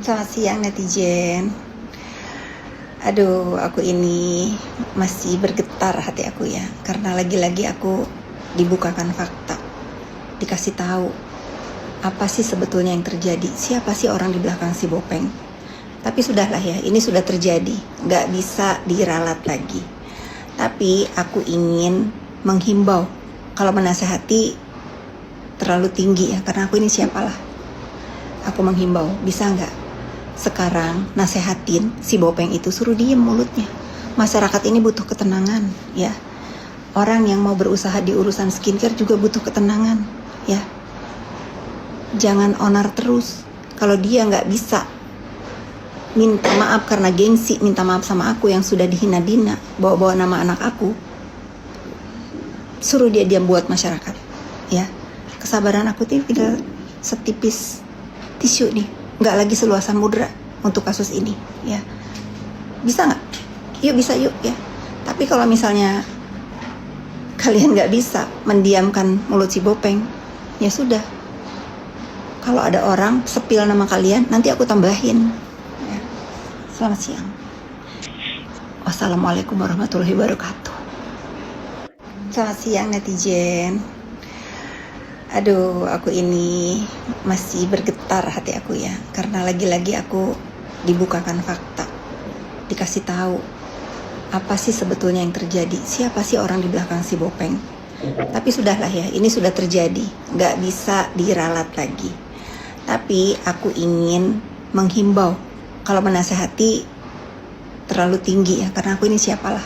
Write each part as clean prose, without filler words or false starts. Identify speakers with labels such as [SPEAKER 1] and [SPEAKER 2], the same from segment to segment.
[SPEAKER 1] Selamat siang netizen. Aduh, aku ini masih bergetar hati aku ya, karena lagi-lagi aku dibukakan fakta, dikasih tahu apa sih sebetulnya yang terjadi, siapa sih orang di belakang si Bopeng. Tapi sudahlah ya, ini sudah terjadi, nggak bisa diralat lagi. Tapi aku ingin menghimbau, kalau menasehati terlalu tinggi ya, karena aku ini siapalah. Aku menghimbau, bisa nggak sekarang nasehatin si Bopeng itu, suruh diem mulutnya. Masyarakat ini butuh ketenangan ya. Orang yang mau berusaha di urusan skincare juga butuh ketenangan ya. Jangan onar terus. Kalau dia nggak bisa minta maaf karena gengsi, minta maaf sama aku yang sudah dihina-dina, bawa-bawa nama anak aku, suruh dia diam buat masyarakat ya. Kesabaran aku tinggal setipis tisu nih, nggak lagi seluas samudra untuk kasus ini ya. Bisa nggak? Yuk, bisa yuk ya. Tapi kalau misalnya kalian nggak bisa mendiamkan mulut si Bopeng, ya sudah. Kalau ada orang sepil nama kalian, nanti aku tambahin ya. Selamat siang. Wassalamualaikum warahmatullahi wabarakatuh. Selamat siang netizen. Aduh, aku ini masih bergetar hati aku ya, karena lagi-lagi aku dibukakan fakta, dikasih tahu apa sih sebetulnya yang terjadi, siapa sih orang di belakang si Bopeng. Tapi sudahlah ya, ini sudah terjadi, nggak bisa diralat lagi. Tapi aku ingin menghimbau, kalau menasehati terlalu tinggi ya, karena aku ini siapalah.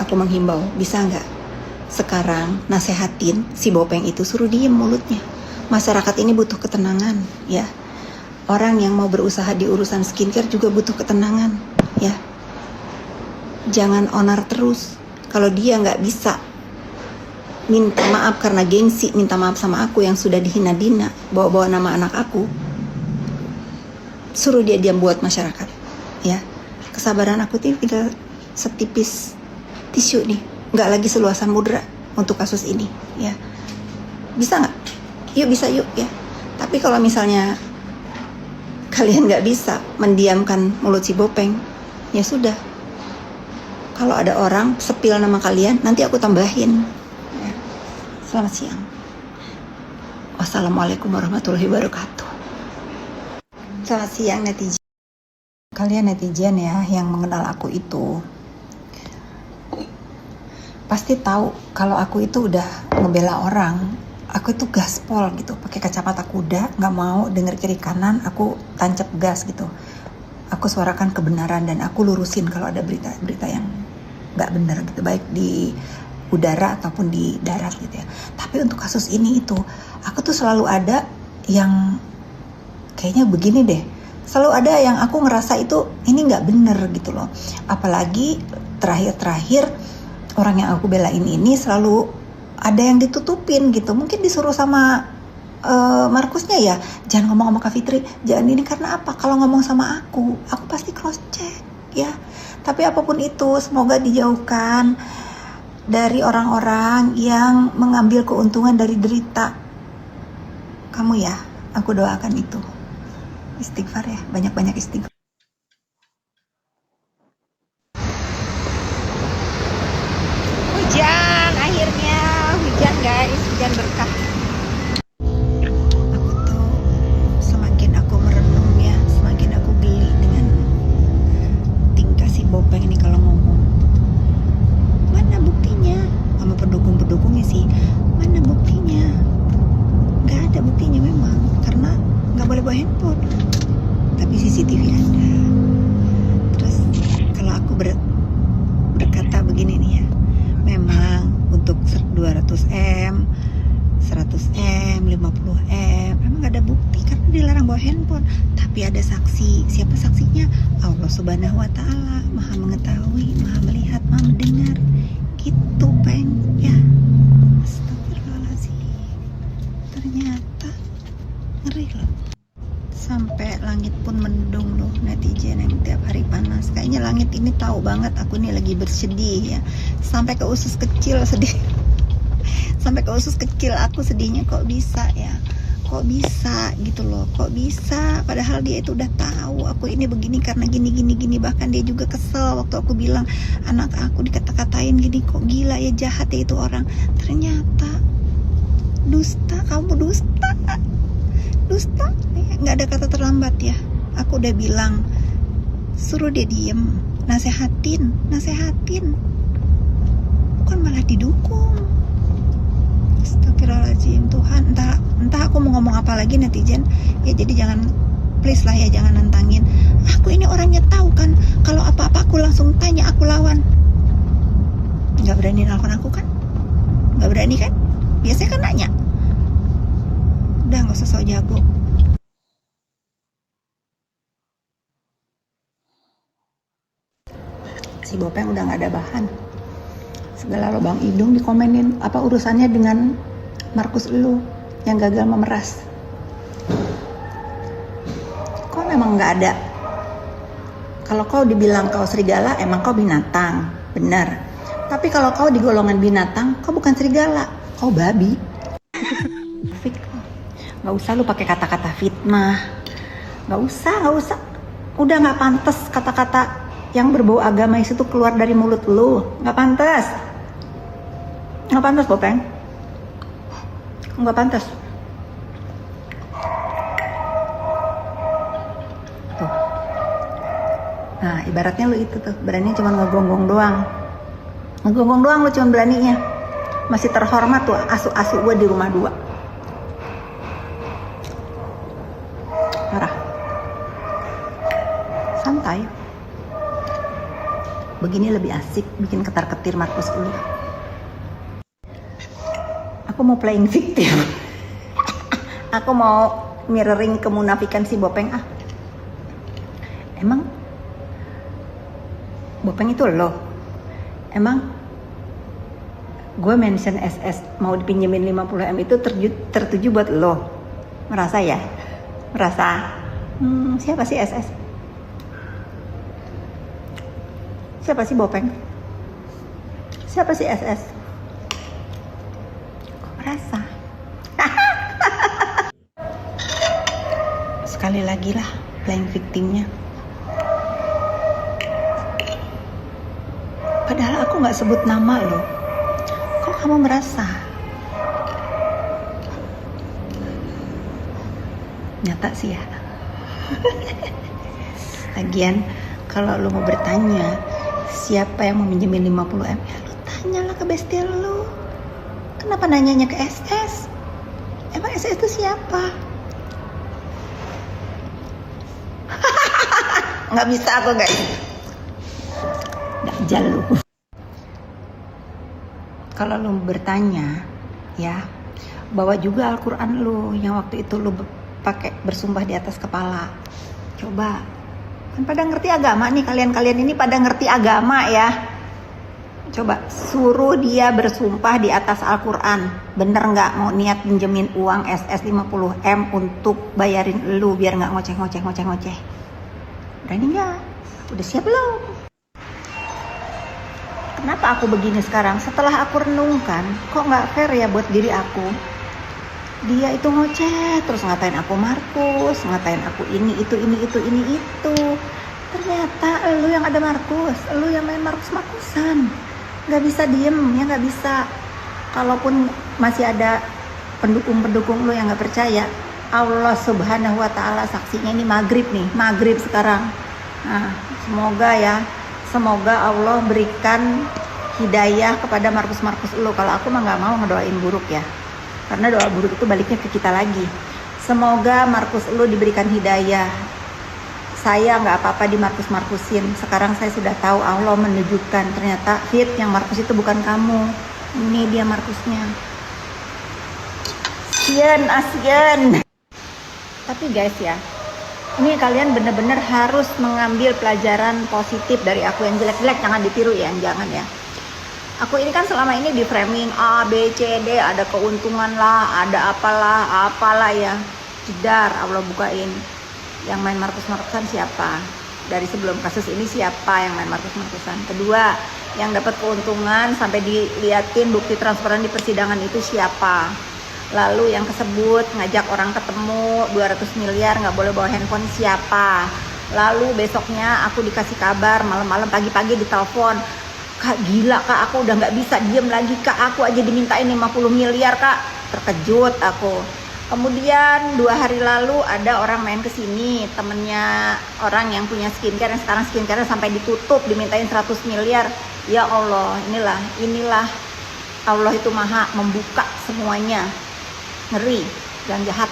[SPEAKER 1] Aku menghimbau, bisa nggak sekarang nasehatin si Bopeng itu, suruh diem mulutnya. Masyarakat ini butuh ketenangan ya. Orang yang mau berusaha di urusan skincare juga butuh ketenangan ya. Jangan onar terus. Kalau dia nggak bisa minta maaf karena gengsi, minta maaf sama aku yang sudah dihina-dina, bawa-bawa nama anak aku, suruh dia diam buat masyarakat ya. Kesabaran aku tinggal setipis tisu nih, nggak lagi seluas samudra untuk kasus ini ya. Bisa nggak? Yuk, bisa yuk ya. Tapi kalau misalnya kalian nggak bisa mendiamkan mulut si Bopeng, ya sudah. Kalau ada orang sepil nama kalian, nanti aku tambahin ya. Selamat siang. Wassalamualaikum warahmatullahi wabarakatuh. Selamat siang netizen. Kalian netizen ya yang mengenal aku itu pasti tahu kalau aku itu udah ngebela orang. Aku itu gaspol gitu, pakai kacamata kuda, nggak mau denger kiri kanan, aku tancap gas gitu. Aku suarakan kebenaran dan aku lurusin kalau ada berita-berita yang nggak benar gitu, baik di udara ataupun di darat gitu ya. Tapi untuk kasus ini itu, aku tuh selalu ada yang kayaknya begini deh. Selalu ada yang aku ngerasa itu ini nggak bener gitu loh. Apalagi terakhir-terakhir orang yang aku belain ini selalu ada yang ditutupin gitu. Mungkin disuruh sama Markusnya ya, jangan ngomong sama Kak Fitri, jangan ini, karena apa? Kalau ngomong sama aku pasti cross check ya. Tapi apapun itu, semoga dijauhkan dari orang-orang yang mengambil keuntungan dari derita kamu ya. Aku doakan itu. Istighfar ya, banyak-banyak istighfar. Hujan, akhirnya hujan guys, hujan berkah. Aku tuh semakin aku merenung ya, semakin aku geli dengan tingkah si Bopeng ini kalau ngomong. Mana buktinya? Sama pendukung-pendukungnya sih, mana buktinya? Gak ada buktinya memang, karena gak boleh bawa handphone. Tapi CCTV ada. Terus kalau aku berkata begini nih ya, memang untuk 200M, 100M, 50M memang gak ada bukti karena dilarang bawa handphone. Tapi ada saksi. Siapa saksinya? Allah Subhanahu wa Ta'ala, Maha mengetahui, Maha melihat, Maha mendengar. Gitu Peng ya. Astagfirullahaladzim. Ternyata ngeri loh. Sampai langit pun mendung loh netizen yang tiap hari panas. Kayaknya langit ini tahu banget aku ini lagi bersedih ya. Sampai ke usus kecil sedih. Sampai ke usus kecil aku sedihnya, kok bisa ya. Kok kok bisa gitu loh, kok bisa, padahal dia itu udah tahu aku ini begini karena gini. Bahkan dia juga kesel waktu aku bilang anak aku dikata-katain gini, kok gila ya, jahat ya itu orang. Ternyata dusta, kamu dusta, nggak ada kata terlambat ya. Aku udah bilang suruh dia diem, nasehatin, bukan malah didukung. Astagfirullahaladzim, Tuhan, entah aku mau ngomong apa lagi netizen ya. Jadi jangan, please lah ya, jangan nantangin aku. Ini orangnya tahu kan kalau apa-apa aku langsung tanya, aku lawan. Nggak berani nelfon aku kan, nggak berani kan, biasanya kan nanya. Udah, nggak usah sok jago. Si Bopeng udah nggak ada bahan, segala lubang hidung dikomenin. Apa urusannya dengan Markus lu yang gagal memeras? Kau memang nggak ada. Kalau kau dibilang kau serigala, emang kau binatang, benar. Tapi kalau kau di golongan binatang, kau bukan serigala, kau babi. Nggak usah lu pakai kata-kata fitnah, nggak usah. Udah nggak pantas kata-kata yang berbau agama itu keluar dari mulut lu, nggak pantas Bopeng, nggak pantas. Tuh, nah ibaratnya lu itu tuh berani cuma ngegonggong doang lu cuma beraninya. Masih terhormat tuh asu-asu gue di rumah 2. Parah. Santai. Begini lebih asik, bikin ketar-ketir Markus dulu. Aku mau playing victim. Aku mau mirroring kemunafikan si Bopeng. Emang Bopeng itu lo? Emang gue mention SS mau dipinjemin 50M itu tertuju buat lo? Merasa ya? Merasa? Siapa sih SS? Siapa sih Bopeng? Siapa sih SS? Kok merasa? Sekali lagi lah playing victimnya. Padahal aku gak sebut nama lo. Kok kamu merasa? Nyata sih ya. Lagian kalau lo mau bertanya siapa yang mau minjemin 50M, ya lu tanyalah ke bestie lu. Kenapa nanyanya ke SS? Emang SS itu siapa? Nggak bisa aku guys, dajal lu. Kalau lu bertanya ya, bawa juga Al-Quran lu yang waktu itu lu pakai bersumpah di atas kepala. Coba, kan pada ngerti agama nih, kalian ini pada ngerti agama ya. Coba suruh dia bersumpah di atas Al-Quran, bener nggak mau niat pinjemin uang SS 50M untuk bayarin lu biar nggak ngoceh. Berani nggak? Udah siap belum? Kenapa aku begini sekarang? Setelah aku renungkan, kok nggak fair ya buat diri aku. Dia itu ngoceh, terus ngatain aku Markus, ngatain aku ini itu. Ternyata lu yang ada Markus, lu yang main Markusan. Nggak bisa diem ya, nggak bisa. Kalaupun masih ada pendukung lu yang nggak percaya, Allah Subhanahu Wa Taala saksinya. Ini maghrib sekarang. Nah, semoga Allah berikan hidayah kepada Markus lu. Kalau aku mah nggak mau ngedoain buruk ya, karena doa buruk itu baliknya ke kita lagi. Semoga Markus lu diberikan hidayah. Saya nggak apa-apa di Markusin. Sekarang saya sudah tahu, Allah menunjukkan ternyata Fit yang Markus itu bukan kamu. Ini dia Markusnya. Asian. Tapi guys ya, ini kalian bener-bener harus mengambil pelajaran positif dari aku. Yang jelek-jelek jangan ditiru ya, jangan ya. Aku ini kan selama ini di framing A, B, C, D, ada keuntungan lah, ada apalah ya. Jedar Allah bukain. Yang main Markusan siapa? Dari sebelum kasus ini siapa yang main Markusan? Kedua, yang dapat keuntungan sampai diliatin bukti transferan di persidangan itu siapa? Lalu yang kesebut ngajak orang ketemu 200 miliar, nggak boleh bawa handphone siapa. Lalu besoknya aku dikasih kabar malam-malam, pagi-pagi ditelepon, Kak gila Kak, aku udah nggak bisa diem lagi Kak, aku aja dimintain 50 miliar Kak. Terkejut aku. Kemudian 2 hari lalu ada orang main ke sini, temennya orang yang punya skincare, yang sekarang skincare sampai ditutup, dimintain 100 miliar. Ya Allah, inilah Allah itu maha membuka semuanya. Ngeri dan jahat.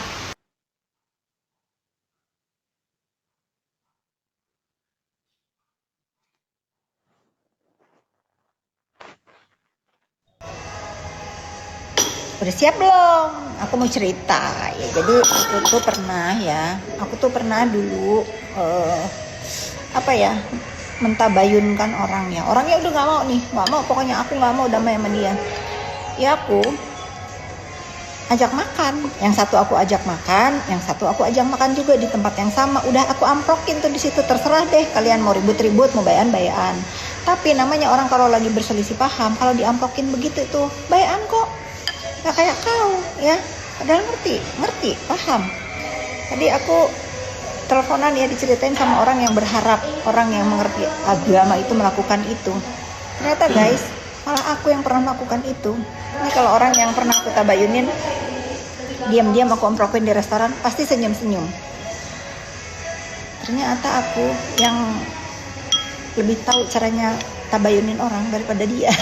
[SPEAKER 1] Udah siap belum? Aku mau cerita ya. Jadi aku tuh pernah dulu mentabayunkan orangnya udah nggak mau, pokoknya aku nggak mau damai sama dia. Ya aku ajak makan, yang satu aku ajak makan, yang satu aku ajak makan juga di tempat yang sama. Udah aku amprokin tuh di situ, terserah deh kalian mau ribut-ribut, mau bayan-bayan. Tapi namanya orang kalau lagi berselisih paham, kalau diamprokin begitu itu bayan kok. Gak kayak kau ya, padahal ngerti, paham. Tadi aku teleponan ya, diceritain sama orang yang berharap orang yang mengerti agama itu melakukan itu. Ternyata guys, malah aku yang pernah melakukan itu. Ini kalau orang yang pernah aku tabayunin, diam-diam aku amprokin di restoran, pasti senyum-senyum. Ternyata aku yang lebih tahu caranya tabayunin orang daripada dia.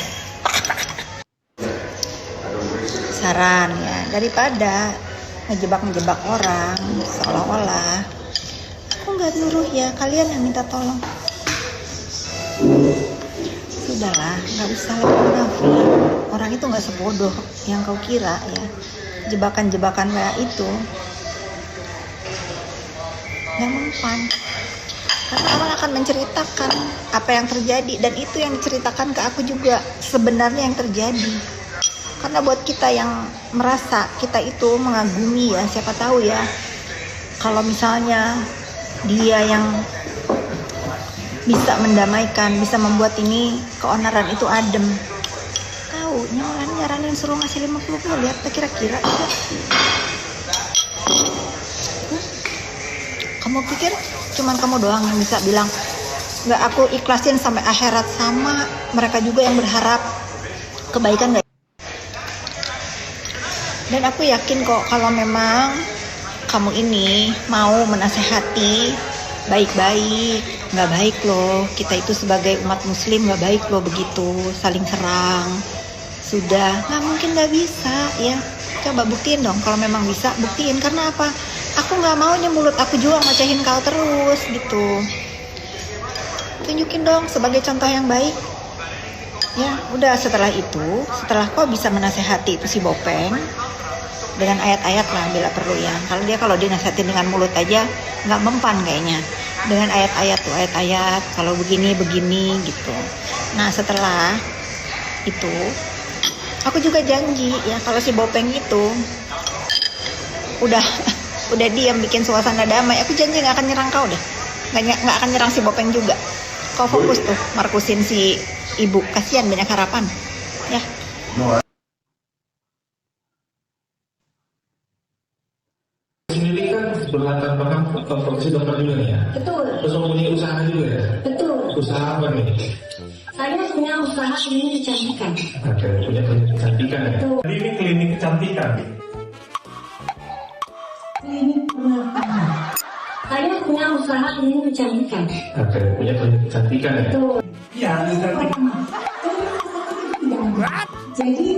[SPEAKER 1] Saran ya, daripada ngejebak orang seolah-olah aku nggak nyuruh ya, kalian yang minta tolong. Sudahlah, nggak usah munafik. Orang itu nggak sebodoh yang kau kira ya. Jebakan-jebakan kayak itu nggak mempan, karena orang akan menceritakan apa yang terjadi, dan itu yang diceritakan ke aku juga sebenarnya yang terjadi. Karena buat kita yang merasa kita itu mengagumi ya, siapa tahu ya, kalau misalnya dia yang bisa mendamaikan, bisa membuat ini keonaran itu adem. Tahu, nyaranin suruh ngasih 50 miliar, kira-kira itu. Kamu pikir cuman kamu doang yang bisa bilang, nggak aku ikhlasin sampai akhirat? Sama mereka juga yang berharap kebaikan gak? Dan aku yakin kok kalau memang kamu ini mau menasehati baik-baik, nggak baik loh. Kita itu sebagai umat muslim nggak baik loh begitu, saling serang. Sudah, nggak mungkin nggak bisa ya. Coba buktiin dong, kalau memang bisa buktiin. Karena apa? Aku nggak maunya mulut aku juga mecahin kau terus gitu. Tunjukin dong sebagai contoh yang baik. Ya, udah setelah kau bisa menasehati itu si Bopeng dengan ayat-ayat lah bila perlu ya. Kalau dia nasihatin dengan mulut aja nggak mempan kayaknya. Dengan ayat-ayat kalau begini gitu. Nah setelah itu aku juga janji ya, kalau si Bopeng itu udah diam bikin suasana damai, aku janji nggak akan nyerang kau deh, nggak akan nyerang si Bopeng juga. Kau fokus tuh markusin si ibu, kasihan banyak harapan ya.
[SPEAKER 2] Sendiri kan berlatar belakang profesi dokter juga nih ya?
[SPEAKER 3] Betul.
[SPEAKER 2] Terus mempunyai usaha juga ya?
[SPEAKER 3] Betul.
[SPEAKER 2] Usaha apa nih?
[SPEAKER 3] Saya punya usaha klinik kecantikan.
[SPEAKER 2] Oke, punya klinik kecantikan ya?
[SPEAKER 3] Betul.
[SPEAKER 2] Jadi ini klinik kecantikan?
[SPEAKER 3] Klinik perawatan. Saya punya usaha klinik kecantikan.
[SPEAKER 2] Oke, punya klinik kecantikan ya?
[SPEAKER 3] Betul.
[SPEAKER 2] Iya,
[SPEAKER 3] Jadi